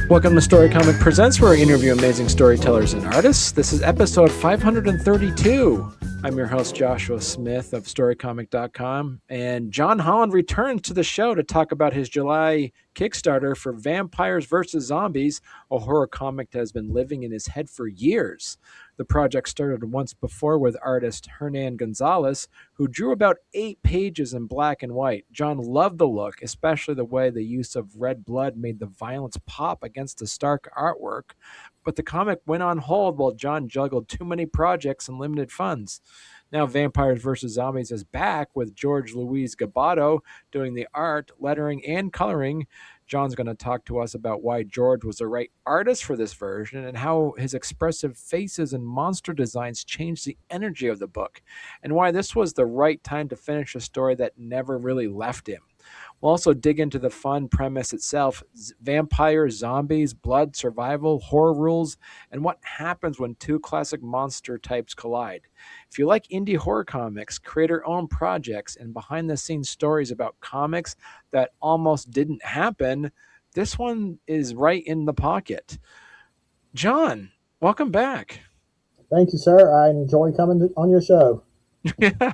Welcome to Storycomic Presents, where we interview amazing storytellers and artists. This is episode 532. I'm your host, Joshua Smith of Storycomic.com, and John Holland returns to the show to talk about his July Kickstarter for Vampires vs. Zombies, a horror comic that has been living in his head for years. The project started once before with artist Hernan Gonzales, who drew about 8 pages in black and white. John loved the look, especially the way the use of red blood made the violence pop against the stark artwork. But the comic went on hold while John juggled too many projects and limited funds. Now Vampires vs. Zombies is back with Jorge Luis Gabotto doing the art, lettering, and coloring. John's going to talk to us about why George was the right artist for this version and how his expressive faces and monster designs changed the energy of the book, and why this was the right time to finish a story that never really left him. We'll also dig into the fun premise itself: vampires, zombies, blood, survival, horror rules, and what happens when two classic monster types collide. If you like indie horror comics, creator-owned projects, and behind-the-scenes stories about comics that almost didn't happen, this one is right in the pocket. John, welcome back. Thank you, sir. I enjoy coming on your show. Yeah,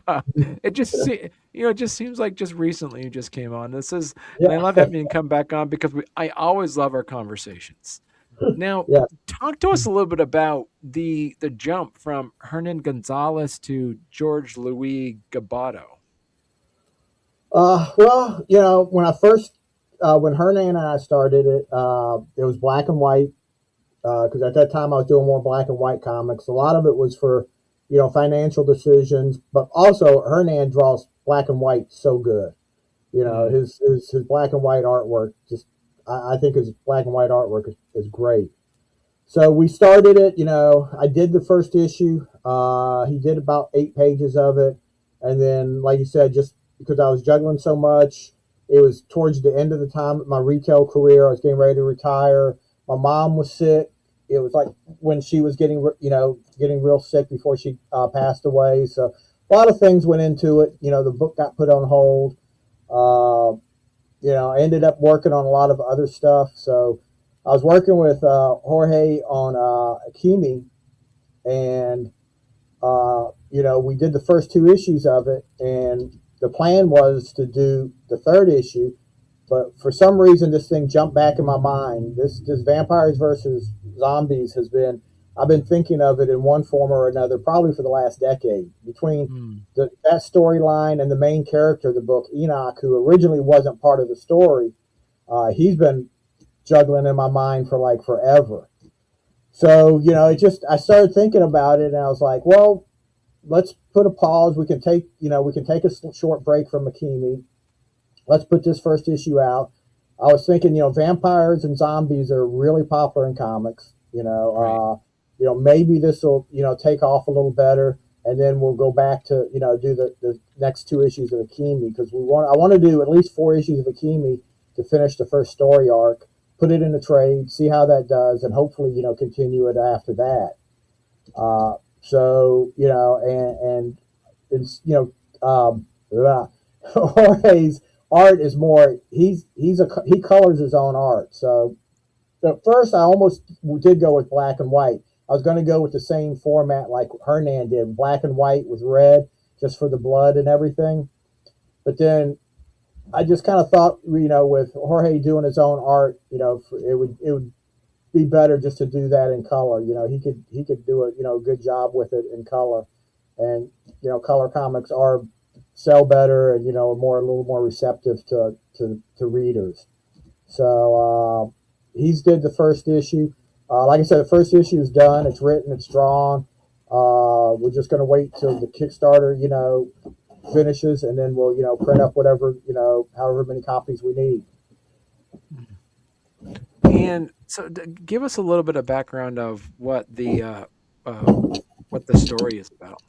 it just seems like just recently you just came on. And I love having you come back on because I always love our conversations. Now, talk to us a little bit about the jump from Hernan Gonzales to Jorge Luis Gabotto. Well, when Hernan and I started it, it was black and white because at that time I was doing more black and white comics. A lot of it was for financial decisions, but also Hernan draws black and white so good. His black and white artwork, I think his black and white artwork is great. So we started it, I did the first issue. He did about 8 pages of it. And then, like you said, just because I was juggling so much, it was towards the end of the time of my retail career. I was getting ready to retire. My mom was sick. It was like when she was getting real sick before she passed away. So a lot of things went into it. The book got put on hold. I ended up working on a lot of other stuff. So I was working with Jorge on Akemi, and we did the first 2 issues of it, and the plan was to do the 3rd issue. But for some reason, this thing jumped back in my mind. This Vampires versus Zombies I've been thinking of it in one form or another, probably for the last decade. Between that storyline and the main character of the book, Enoch, who originally wasn't part of the story, he's been juggling in my mind for like forever. So, I started thinking about it, and I was like, well, let's put a pause. We can take a short break from Akemi. Let's put this first issue out. I was thinking, vampires and zombies are really popular in comics. Right. Maybe this will, take off a little better, and then we'll go back to, do the next 2 issues of Akemi, because I want to do at least 4 issues of Akemi to finish the first story arc, put it in a trade, see how that does, and hopefully, continue it after that. Jorge's art is more, he colors his own art. So at first I almost did go with black and white. I was going to go with the same format like Hernan did, black and white with red, just for the blood and everything. But then I just kind of thought, with Jorge doing his own art, it would be better just to do that in color. He could do a good job with it in color, and color comics sell better and a little more receptive to readers. So he's did the first issue. Like I said, the first issue is done. It's written. It's drawn. We're just going to wait till the Kickstarter, finishes, and then we'll, print up whatever, however many copies we need. And so, give us a little bit of background of what the story is about.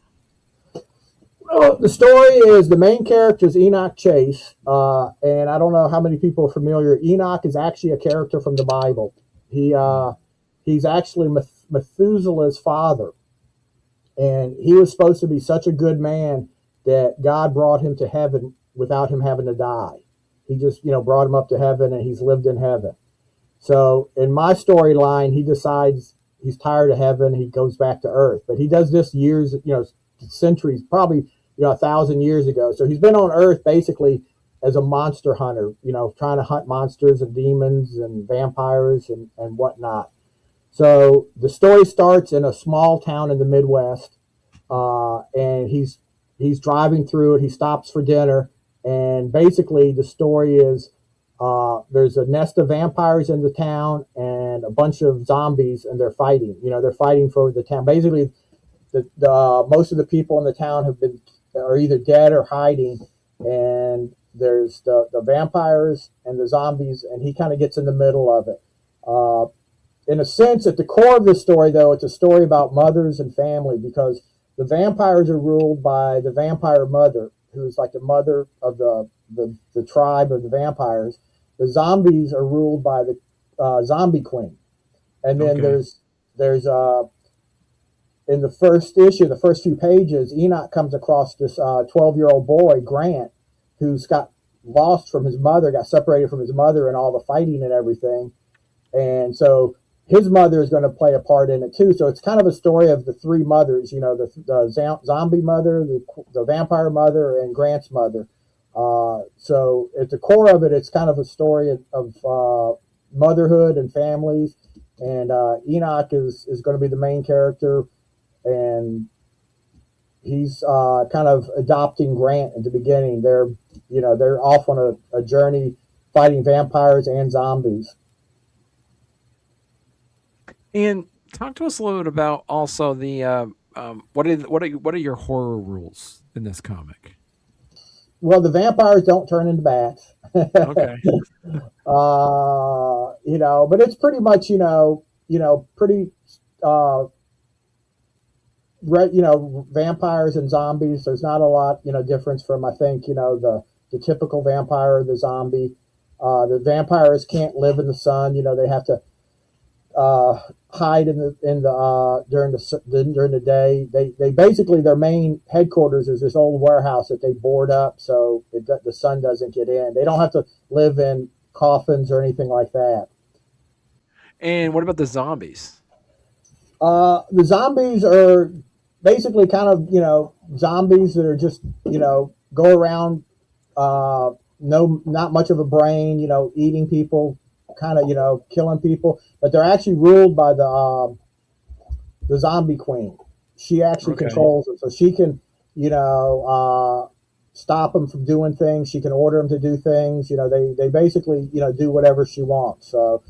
Oh, the story is the main character is Enoch Chase, and I don't know how many people are familiar. Enoch is actually a character from the Bible. He's actually Methuselah's father, and he was supposed to be such a good man that God brought him to heaven without him having to die. He just brought him up to heaven, and he's lived in heaven. So in my storyline, he decides he's tired of heaven. He goes back to earth, but he does this years, centuries, probably 1,000 years ago. So he's been on Earth basically as a monster hunter, trying to hunt monsters and demons and vampires and whatnot. So the story starts in a small town in the Midwest, and he's driving through it. He stops for dinner, and basically the story is there's a nest of vampires in the town and a bunch of zombies, and they're fighting. They're fighting for the town. Basically, the most of the people in the town are either dead or hiding, and there's the vampires and the zombies, and he kind of gets in the middle of it. In a sense, at the core of the story, though, it's a story about mothers and family, because the vampires are ruled by the vampire mother, who's like the mother of the tribe of the vampires. The zombies are ruled by the zombie queen, and then there's in the first issue, the first few pages, Enoch comes across this 12-year-old boy, Grant, who's got lost from his mother, got separated from his mother and all the fighting and everything. And so his mother is going to play a part in it too. So it's kind of a story of the three mothers, the zombie mother, the vampire mother, and Grant's mother. So at the core of it, it's kind of a story of motherhood and families. And Enoch is going to be the main character, and he's kind of adopting Grant at the beginning. They're off on a journey fighting vampires and zombies. And talk to us a little bit about also the what are your horror rules in this comic? Well, the vampires don't turn into bats. Okay. But it's pretty much pretty vampires and zombies. There's not a lot difference from, I think, the typical vampire or the zombie. The vampires can't live in the sun. They have to hide in the during the day. They basically, their main headquarters is this old warehouse that they board up so the sun doesn't get in. They don't have to live in coffins or anything like that. And what about the zombies? The zombies are basically kind of zombies that are just go around, not much of a brain, eating people, kind of killing people, but they're actually ruled by the zombie queen. She actually controls them, so she can stop them from doing things. She can order them to do things. They basically do whatever she wants. So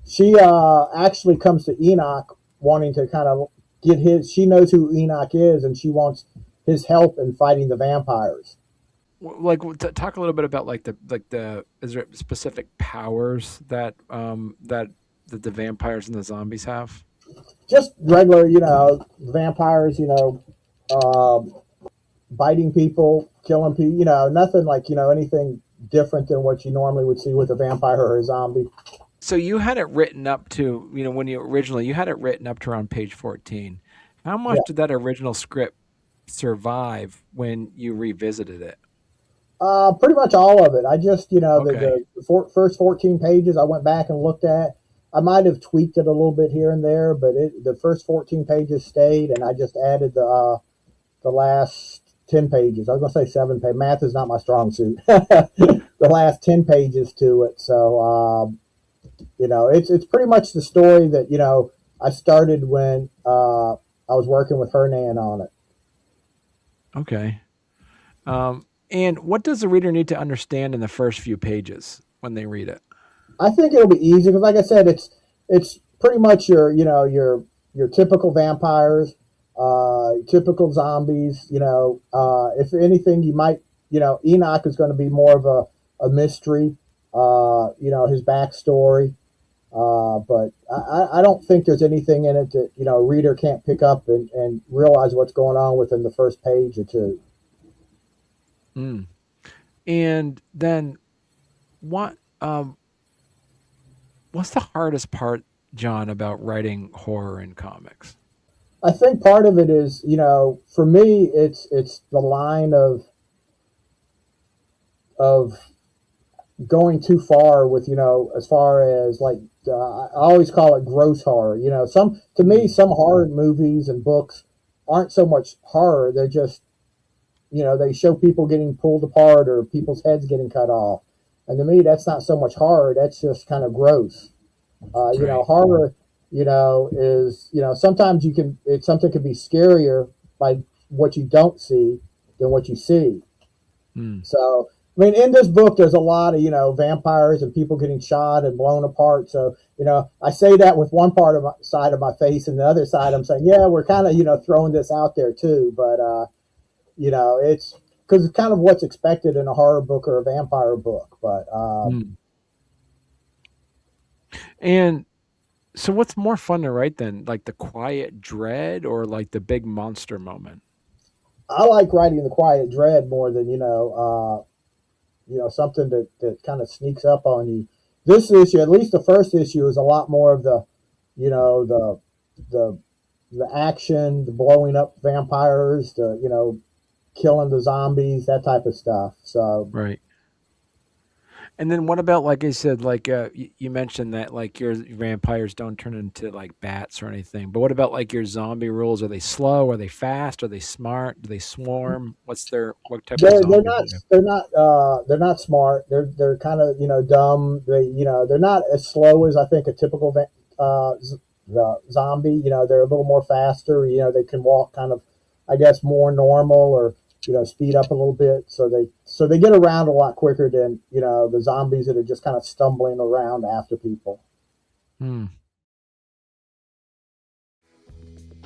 she actually comes to Enoch wanting to kind of she knows who Enoch is, and she wants his help in fighting the vampires. Like, talk a little bit about is there specific powers that the vampires and the zombies have? Just regular, vampires, biting people, killing people, nothing like, anything different than what you normally would see with a vampire or a zombie. So you had it written up to, when you had it written up to around page 14. How much did that original script survive when you revisited it? Pretty much all of it. I just, the first 14 pages I went back and looked at. I might have tweaked it a little bit here and there, but the first 14 pages stayed, and I just added the last 10 pages. I was going to say 7 pages. Math is not my strong suit. The last 10 pages to it. So, it's pretty much the story that, I started when I was working with Hernan on it. Okay. And what does the reader need to understand in the first few pages when they read it? I think it'll be easy because, like I said, it's pretty much your typical vampires, typical zombies. If anything, you might Enoch is going to be more of a mystery. His backstory, but I don't think there's anything in it that a reader can't pick up and realize what's going on within the first page or two. Mm. And then what? What's the hardest part, John, about writing horror in comics? I think part of it is, for me, it's the line of going too far with, as far as like, I always call it gross horror. To me, some horror movies and books aren't so much horror. They're just, they show people getting pulled apart or people's heads getting cut off. And to me, that's not so much horror. That's just kind of gross. Right. Horror, is, sometimes something can be scarier by what you don't see than what you see. Mm. So, I mean, in this book, there's a lot of, vampires and people getting shot and blown apart. So, I say that with one part of side of my face, and the other side, I'm saying, yeah, we're kind of, throwing this out there too. But, it's because it's kind of what's expected in a horror book or a vampire book. But, And so what's more fun to write than like the quiet dread or like the big monster moment? I like writing the quiet dread more than, something that kind of sneaks up on you. This issue, at least the first issue, is a lot more of the, the the the action, the blowing up vampires, the killing the zombies, that type of stuff. So Right. And then what about, like I said, like you mentioned that like your vampires don't turn into like bats or anything, but what about like your zombie rules? Are they slow? Are they fast? Are they smart? Do they swarm? What type of they're zombie do not you have? they're not smart. They're kind of dumb. They're not as slow as I think a typical the zombie. They're a little more faster. They can walk kind of, I guess, more normal, or speed up a little bit. So they get around a lot quicker than the zombies that are just kind of stumbling around after people. Hmm.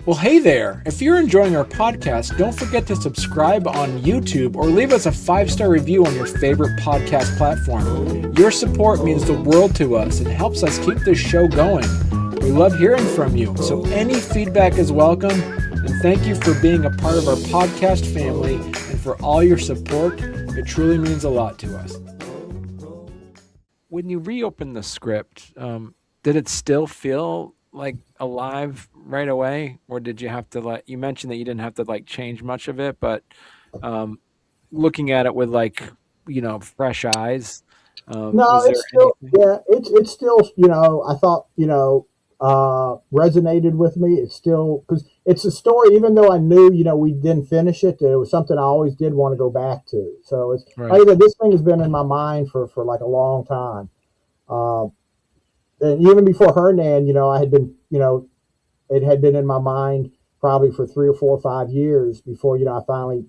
Well, hey there. If you're enjoying our podcast, don't forget to subscribe on YouTube or leave us a 5-star review on your favorite podcast platform. Your support means the world to us and helps us keep this show going. We love hearing from you, so any feedback is welcome. And thank you for being a part of our podcast family and for all your support. It truly means a lot to us. When you reopened the script, did it still feel like alive right away, or did you have to you mentioned that you didn't have to like change much of it, but looking at it with like fresh eyes, No, was there it's still, anything? yeah, it's still, I thought, resonated with me. It's still, because it's a story, even though I knew, we didn't finish it, it was something I always did want to go back to. So it's Right. like I said, this thing has been in my mind for like a long time. And even before Hernan, I had been, it had been in my mind probably for 3 or 4 or 5 years before, I finally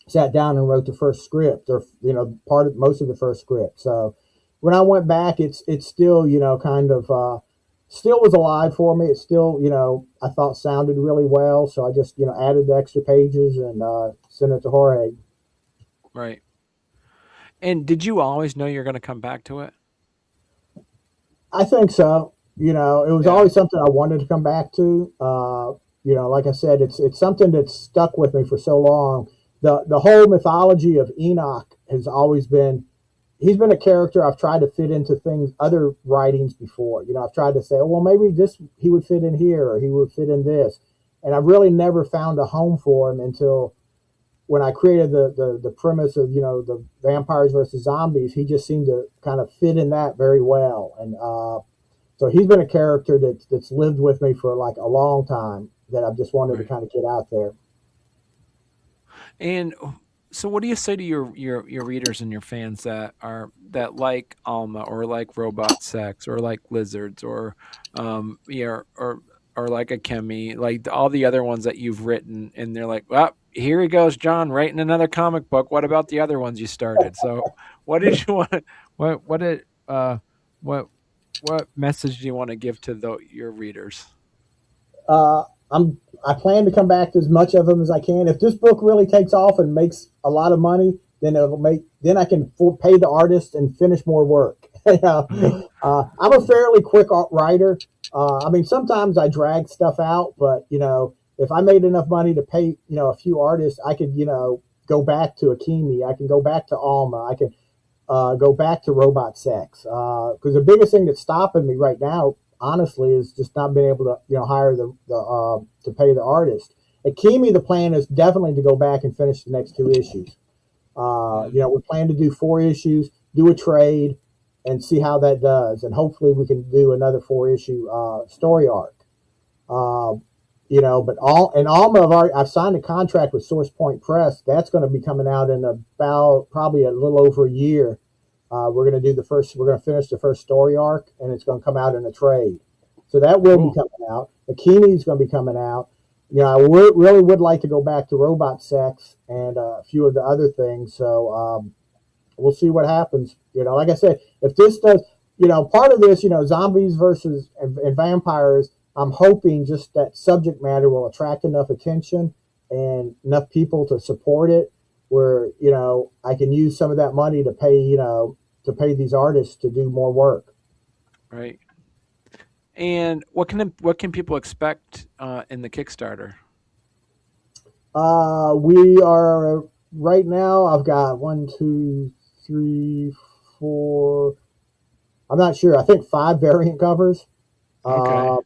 sat down and wrote the first script, or most of the first script. So when I went back, it's still kind of still was alive for me. It still I thought sounded really well. So I just added the extra pages and sent it to Jorge. Right. And did you always know you're going to come back to it? I think so. It was Yeah. always something I wanted to come back to. Like I said, it's something that's stuck with me for so long. The whole mythology of Enoch has always been. He's been a character I've tried to fit into other writings before. I've tried to say, oh, well, maybe he would fit in here, or he would fit in this, and I've really never found a home for him until when I created the premise of the vampires versus zombies. He just seemed to kind of fit in that very well, and so he's been a character that's lived with me for like a long time, that I've just wanted to Right. kind of get out there. And so what do you say to your readers and your fans that like Alma, or like robot sex, or like lizards, or or like Akemi, like all the other ones that you've written, and they're like, well, here he goes, John, writing another comic book. What about the other ones you started? So what did you want? What did what message do you want to give to your readers? I plan to come back to as much of them as I can. If this book really takes off and makes a lot of money, then I can pay the artist and finish more work. I'm a fairly quick writer. I mean, sometimes I drag stuff out, but if I made enough money to pay a few artists, I could go back to Akemi. I can go back to Alma. I can go back to Robot Sex. Because the biggest thing that's stopping me right now, honestly, is just not being able to hire the to pay the artist. Akemi, the plan is definitely to go back and finish the next 2 issues. We plan to do 4 issues, do a trade, and see how that does, and hopefully we can do another 4-issue story arc. But Alma, I've signed a contract with Source Point Press. That's going to be coming out in about probably a little over a year. We're going to finish the first story arc, and it's going to come out in a trade. So that will be coming out. Akemi is going to be coming out. I really would like to go back to Robot Sex and a few of the other things. So we'll see what happens. Like I said, if this does, part of this, zombies versus and vampires, I'm hoping just that subject matter will attract enough attention and enough people to support it where, I can use some of that money to pay these artists to do more work. Right. And what can people expect in the Kickstarter? We are right now. I've got 1, 2, 3, 4. I'm not sure. I think 5 variant covers. Okay.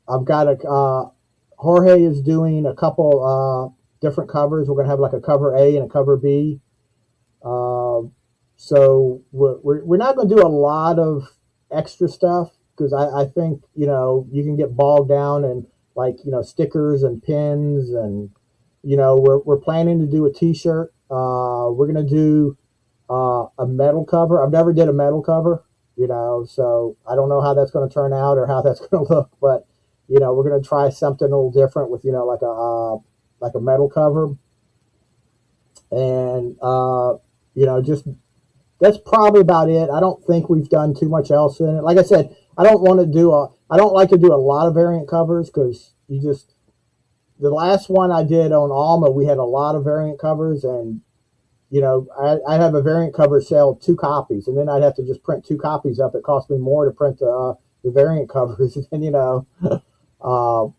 I've got Jorge is doing a couple different covers. We're going to have like a cover A and a cover B. So we're not going to do a lot of extra stuff because I think you can get bogged down in stickers and pins and we're planning to do a T-shirt. We're going to do a metal cover. I've never did a metal cover, so I don't know how that's going to turn out or how that's going to look, but we're going to try something a little different with like a metal cover, and just that's probably about it. I don't think we've done too much else in it. Like I said, I don't like to do a lot of variant covers because the last one I did on Alma, we had a lot of variant covers, and I'd have a variant cover sell 2 copies, and then I'd have to just print 2 copies up. It cost me more to print the variant covers, and so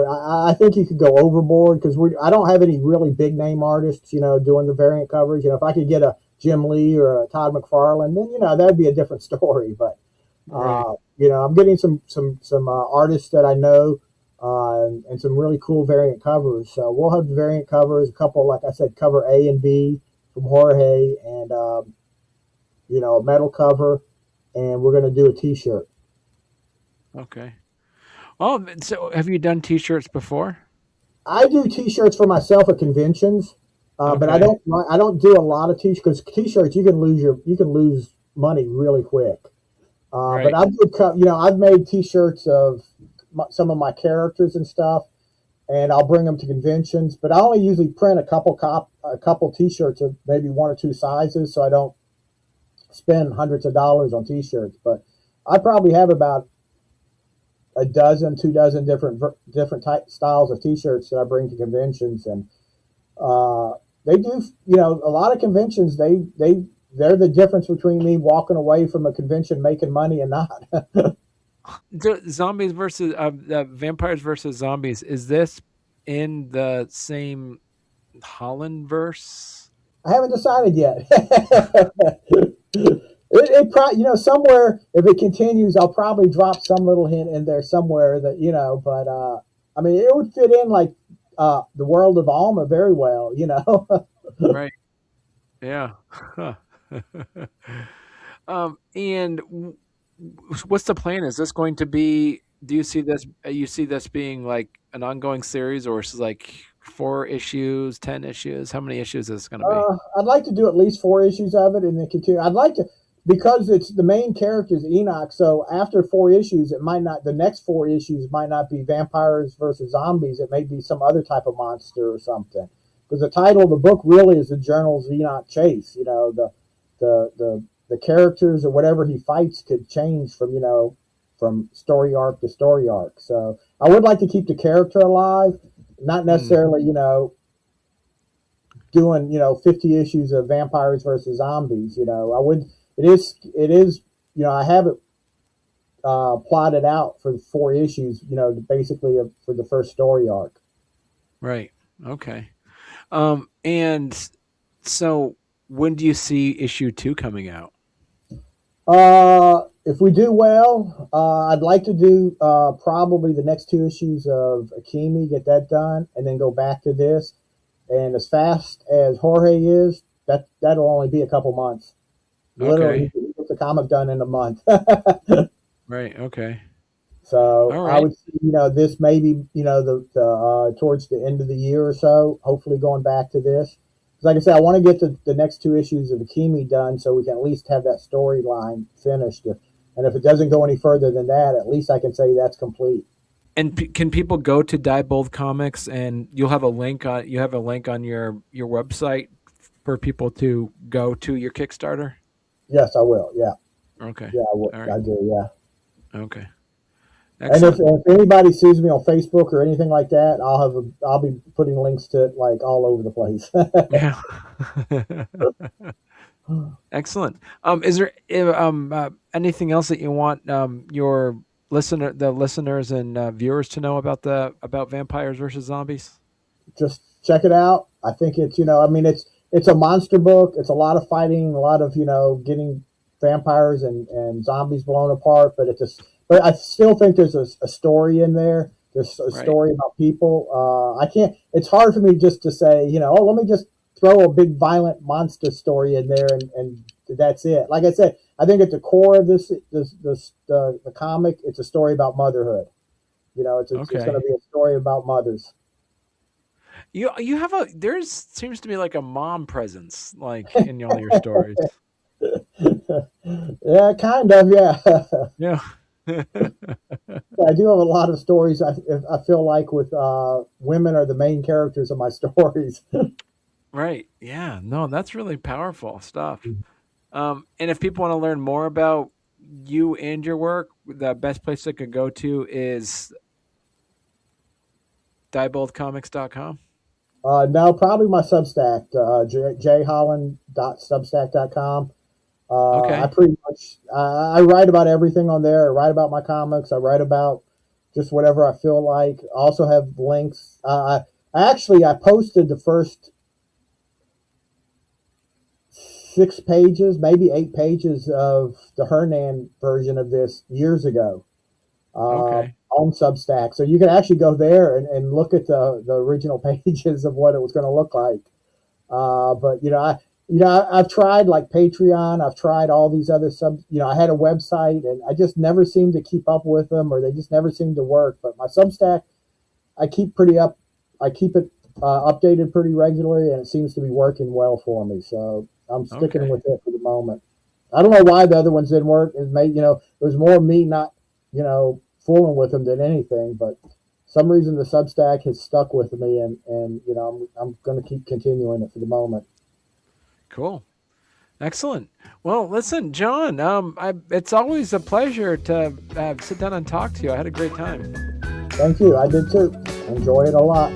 I think you could go overboard because I don't have any really big name artists, doing the variant covers. If I could get a Jim Lee or a Todd McFarlane, then that'd be a different story. But Right. I'm getting some artists that I know. And some really cool variant covers. So we'll have variant covers, a couple, like I said, cover A and B from Jorge, and a metal cover, and we're going to do a T-shirt. Okay. Oh, so have you done T-shirts before? I do T-shirts for myself at conventions, but I don't do a lot of T-shirts because T-shirts you can lose money really quick. Right. But I've made T-shirts of some of my characters and stuff, and I'll bring them to conventions. But I only usually print a couple T-shirts of maybe 1 or 2 sizes, so I don't spend hundreds of dollars on T-shirts. But I probably have about 2 dozen different styles of T-shirts that I bring to conventions, and they do. A lot of conventions they're the difference between me walking away from a convention making money and not. Zombies versus vampires versus zombies. Is this in the same Holland verse? I haven't decided yet. it probably somewhere if it continues, I'll probably drop some little hint in there somewhere that But I mean, it would fit in like the world of Alma very well. Right. Yeah. And what's the plan? Is this going to be? Do you see this? You see this being like an ongoing series, or is it like 4 issues, 10 issues? How many issues is this going to be? I'd like to do at least 4 issues of it, and then continue. I'd like to because it's the main character is Enoch. So after 4 issues, it might not. The next 4 issues might not be vampires versus zombies. It may be some other type of monster or something. Because the title of the book really is the Journal's Enoch Chase. The characters or whatever he fights could change from story arc to story arc. So I would like to keep the character alive, not necessarily doing 50 issues of vampires versus zombies. I would. It is. I have it plotted out for 4 issues. Basically for the first story arc. Right. Okay. And so when do you see issue 2 coming out? If we do well, I'd like to do probably the next 2 issues of Akemi, get that done, and then go back to this. And as fast as Jorge is, that'll only be a couple months. Literally, Okay. he gets the comic done in a month. Right. Okay. So All I right. would see, this maybe, the towards the end of the year or so, hopefully going back to this. 'Cause like I said, I want to get the next 2 issues of Akemi done so we can at least have that storyline finished. And if it doesn't go any further than that, at least I can say that's complete. And can people go to Diebold Comics and you'll have a link on your website for people to go to your Kickstarter? Yes, I will. Yeah. Okay. Yeah, I will. All right. I do. Yeah. Okay. And if, Excellent. if anybody sees me on Facebook or anything like that, I'll be putting links to it like all over the place. Yeah. Excellent. Is there anything else that you want the listeners and viewers to know about vampires versus zombies? Just check it out. I think it's it's a monster book. It's a lot of fighting, a lot of getting vampires and zombies blown apart. But I still think there's a story in there. There's a Right. story about people. I can't. It's hard for me just to say oh let me just throw a big violent monster story in there and that's it. Like I said, I think at the core of the comic, it's a story about motherhood. It's going to Okay. be a story about mothers. You have there's seems to be like a mom presence like in all your stories. Yeah, kind of. Yeah, Yeah. I do have a lot of stories. I feel like with women are the main characters of my stories. Right. Yeah. No, that's really powerful stuff. And if people want to learn more about you and your work, the best place they could go to is dieboldcomics.com. No, probably my Substack, jholland.substack.com. I Okay. pretty much I write about everything on there. I write about my comics. I write about just whatever I feel like. I also have links. I posted the first 6 pages, maybe 8 pages of the Hernan version of this years ago Okay. on Substack. So you can actually go there and look at the original pages of what it was going to look like. But I've tried like Patreon. I've tried all these other sub. I had a website and I just never seemed to keep up with them, or they just never seemed to work. But my Substack, I keep pretty up. I keep it updated pretty regularly, and it seems to be working well for me. So I'm sticking Okay. with it for the moment. I don't know why the other ones didn't work. It was more me not fooling with them than anything. But some reason the Substack has stuck with me, and I'm going to keep continuing it for the moment. Cool. Excellent. Well, listen, John, it's always a pleasure to sit down and talk to you. I had a great time. Thank you. I did too. Enjoy it a lot.